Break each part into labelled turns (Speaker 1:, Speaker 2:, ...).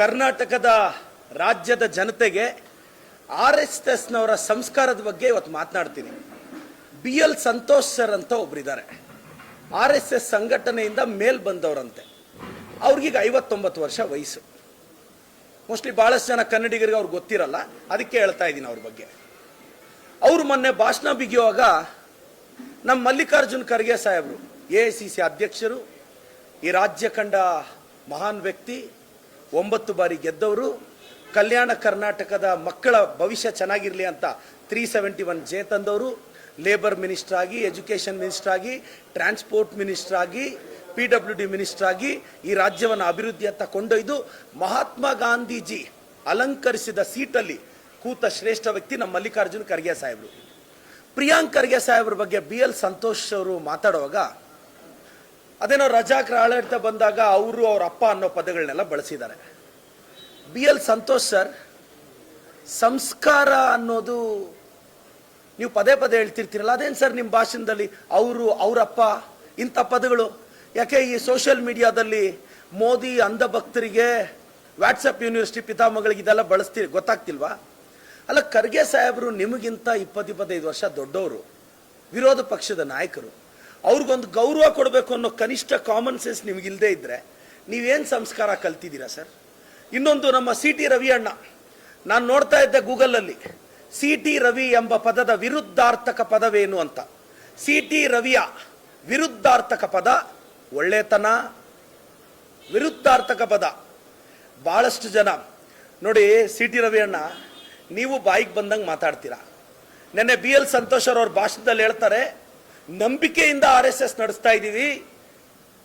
Speaker 1: ಕರ್ನಾಟಕದ ರಾಜ್ಯದ ಜನತೆಗೆ RSSನವರ ಸಂಸ್ಕಾರದ ಬಗ್ಗೆ ಇವತ್ತು ಮಾತನಾಡ್ತೀನಿ. BL ಸಂತೋಷ್ ಸರ್ ಅಂತ ಒಬ್ಬರಿದ್ದಾರೆ. RSS ಸಂಘಟನೆಯಿಂದ ಮೇಲ್ ಬಂದವರಂತೆ. ಅವ್ರಿಗೀಗ 59 ವರ್ಷ ವಯಸ್ಸು. ಮೋಸ್ಟ್ಲಿ ಬಹಳಷ್ಟು ಜನ ಕನ್ನಡಿಗರಿಗೆ ಅವ್ರಿಗೆ ಗೊತ್ತಿರಲ್ಲ, ಅದಕ್ಕೆ ಹೇಳ್ತಾ ಇದ್ದೀನಿ ಅವ್ರ ಬಗ್ಗೆ. ಅವರು ಮೊನ್ನೆ ಭಾಷಣ ಬಿಗಿಯುವಾಗ ನಮ್ಮ ಮಲ್ಲಿಕಾರ್ಜುನ್ ಖರ್ಗೆ ಸಾಹೇಬರು, AICC ಅಧ್ಯಕ್ಷರು, ಈ ರಾಜ್ಯ ಕಂಡ ಮಹಾನ್ ವ್ಯಕ್ತಿ, 9 ಬಾರಿ ಗೆದ್ದವರು, ಕಲ್ಯಾಣ ಕರ್ನಾಟಕದ ಮಕ್ಕಳ ಭವಿಷ್ಯ ಚೆನ್ನಾಗಿರಲಿ ಅಂತ 371 ಜೆ ತಂದವರು, ಲೇಬರ್ ಮಿನಿಸ್ಟರ್ ಆಗಿ, ಎಜುಕೇಷನ್ ಮಿನಿಸ್ಟರ್ ಆಗಿ, ಟ್ರಾನ್ಸ್ಪೋರ್ಟ್ ಮಿನಿಸ್ಟರ್ ಆಗಿ, PWD ಮಿನಿಸ್ಟರ್ ಆಗಿ ಈ ರಾಜ್ಯವನ್ನು ಅಭಿವೃದ್ಧಿಯತ್ತ ಕೊಂಡೊಯ್ದು ಮಹಾತ್ಮ ಗಾಂಧೀಜಿ ಅಲಂಕರಿಸಿದ ಸೀಟಲ್ಲಿ ಕೂತ ಶ್ರೇಷ್ಠ ವ್ಯಕ್ತಿ ನಮ್ಮ ಮಲ್ಲಿಕಾರ್ಜುನ್ ಖರ್ಗೆ ಸಾಹೇಬರು. ಪ್ರಿಯಾಂಕ್ ಖರ್ಗೆ ಸಾಹೇಬ್ರ ಬಗ್ಗೆ BL ಸಂತೋಷ್ ಅವರು ಮಾತಾಡುವಾಗ ಅದೇನೋ ರಜಾಕರ ಆಡಳಿತ ಬಂದಾಗ ಅವರು ಅವ್ರ ಅಪ್ಪ ಅನ್ನೋ ಪದಗಳನ್ನೆಲ್ಲ ಬಳಸಿದ್ದಾರೆ. BL ಸಂತೋಷ್ ಸರ್, ಸಂಸ್ಕಾರ ಅನ್ನೋದು ನೀವು ಪದೇ ಪದೇ ಹೇಳ್ತಿರ್ತೀರಲ್ಲ, ಅದೇನು ಸರ್ ನಿಮ್ಮ ಭಾಷಣದಲ್ಲಿ ಅವರು, ಅವರಪ್ಪ, ಇಂಥ ಪದಗಳು ಯಾಕೆ ಈ ಸೋಷಿಯಲ್ ಮೀಡಿಯಾದಲ್ಲಿ ಮೋದಿ ಅಂಧಭಕ್ತರಿಗೆ, ವಾಟ್ಸಪ್ ಯೂನಿವರ್ಸಿಟಿ ಪಿತಾಮಗಳಿಗೆ ಇದೆಲ್ಲ ಬಳಸ್ತೀರಿ, ಗೊತ್ತಾಗ್ತಿಲ್ವಾ? ಅಲ್ಲ, ಖರ್ಗೆ ಸಾಹೇಬರು ನಿಮಗಿಂತ 20-25 ವರ್ಷ ದೊಡ್ಡವರು, ವಿರೋಧ ಪಕ್ಷದ ನಾಯಕರು. ಅವ್ರಿಗೊಂದು ಗೌರವ ಕೊಡಬೇಕು ಅನ್ನೋ ಕನಿಷ್ಠ ಕಾಮನ್ ಸೆನ್ಸ್ ನಿಮಗಿಲ್ಲದೆ ಇದ್ದರೆ ನೀವೇನು ಸಂಸ್ಕಾರ ಕಲ್ತಿದ್ದೀರಾ ಸರ್? ಇನ್ನೊಂದು, ನಮ್ಮ CT ರವಿ ಅಣ್ಣ, ನಾನು ನೋಡ್ತಾ ಇದ್ದೆ ಗೂಗಲಲ್ಲಿ, CT ರವಿ ಎಂಬ ಪದದ ವಿರುದ್ಧಾರ್ಥಕ ಪದವೇನು ಅಂತ. CT ರವಿಯ ವಿರುದ್ಧಾರ್ಥಕ ಪದ ಒಳ್ಳೆತನ, ವಿರುದ್ಧಾರ್ಥಕ ಪದ. ಬಹಳಷ್ಟು ಜನ ನೋಡಿ, CT ರವಿ ಅಣ್ಣ, ನೀವು ಬಾಯಿಗೆ ಬಂದಂಗೆ ಮಾತಾಡ್ತೀರಾ. ನೆನ್ನೆ BL ಸಂತೋಷ್ ಅವ್ರ ಭಾಷಣದಲ್ಲಿ ಹೇಳ್ತಾರೆ, ನಂಬಿಕೆಯಿಂದ RSS ನಡೆಸ್ತಾ ಇದ್ದೀವಿ,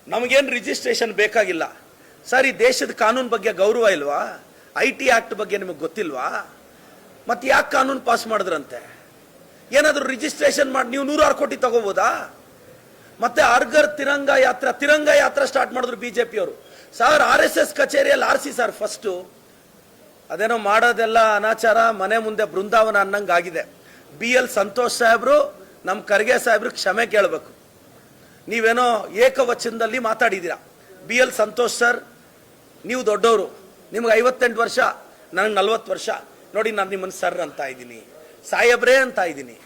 Speaker 1: ನಮಗೇನು ರಿಜಿಸ್ಟ್ರೇಷನ್ ಬೇಕಾಗಿಲ್ಲ. ಸರ್, ಈ ದೇಶದ ಕಾನೂನು ಬಗ್ಗೆ ಗೌರವ ಇಲ್ವಾ? IT ಆಕ್ಟ್ ಬಗ್ಗೆ ನಿಮಗೆ ಗೊತ್ತಿಲ್ವಾ? ಮತ್ತೆ ಯಾಕೆ ಕಾನೂನು ಪಾಸ್ ಮಾಡಿದ್ರಂತೆ? ಏನಾದರೂ ರಿಜಿಸ್ಟ್ರೇಷನ್ ಮಾಡಿ ನೀವು 106 ಕೋಟಿ ತಗೋಬೋದಾ? ಮತ್ತೆ ಅರ್ಗರ್ ತಿರಂಗ ಯಾತ್ರಾ ಸ್ಟಾರ್ಟ್ ಮಾಡಿದ್ರು BJP ಅವರು. ಸರ್, RSS ಕಚೇರಿಯಲ್ಲಿ ಆರಿಸಿ ಸರ್ ಫಸ್ಟು. ಅದೇನೋ ಮಾಡೋದೆಲ್ಲ ಅನಾಚಾರ, ಮನೆ ಮುಂದೆ ಬೃಂದಾವನ ಅನ್ನಂಗೆ ಆಗಿದೆ. BL ಸಂತೋಷ್ ಸಾಹೇಬರು, ನಮ್ಮ ಖರ್ಗೆ ಸಾಹೇಬ್ರು ಕ್ಷಮೆ ಕೇಳಬೇಕು. ನೀವೇನೋ ಏಕವಚನದಲ್ಲಿ ಮಾತಾಡಿದ್ದೀರಾ. BL ಸಂತೋಷ್ ಸರ್, ನೀವು ದೊಡ್ಡವರು, ನಿಮ್ಗೆ 58 ವರ್ಷ, ನನಗೆ 40 ವರ್ಷ. ನೋಡಿ, ನಾನು ನಿಮ್ಮನ್ನು ಸರ್ ಅಂತ ಇದ್ದೀನಿ, ಸಾಹೇಬ್ರೇ ಅಂತ ಇದ್ದೀನಿ.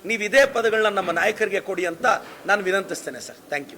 Speaker 1: ನೀವು ಇದೇ ಪದಗಳನ್ನ ನಮ್ಮ ನಾಯಕರಿಗೆ ಕೊಡಿ ಅಂತ ನಾನು ವಿನಂತಿಸ್ತೇನೆ ಸರ್. Thank you.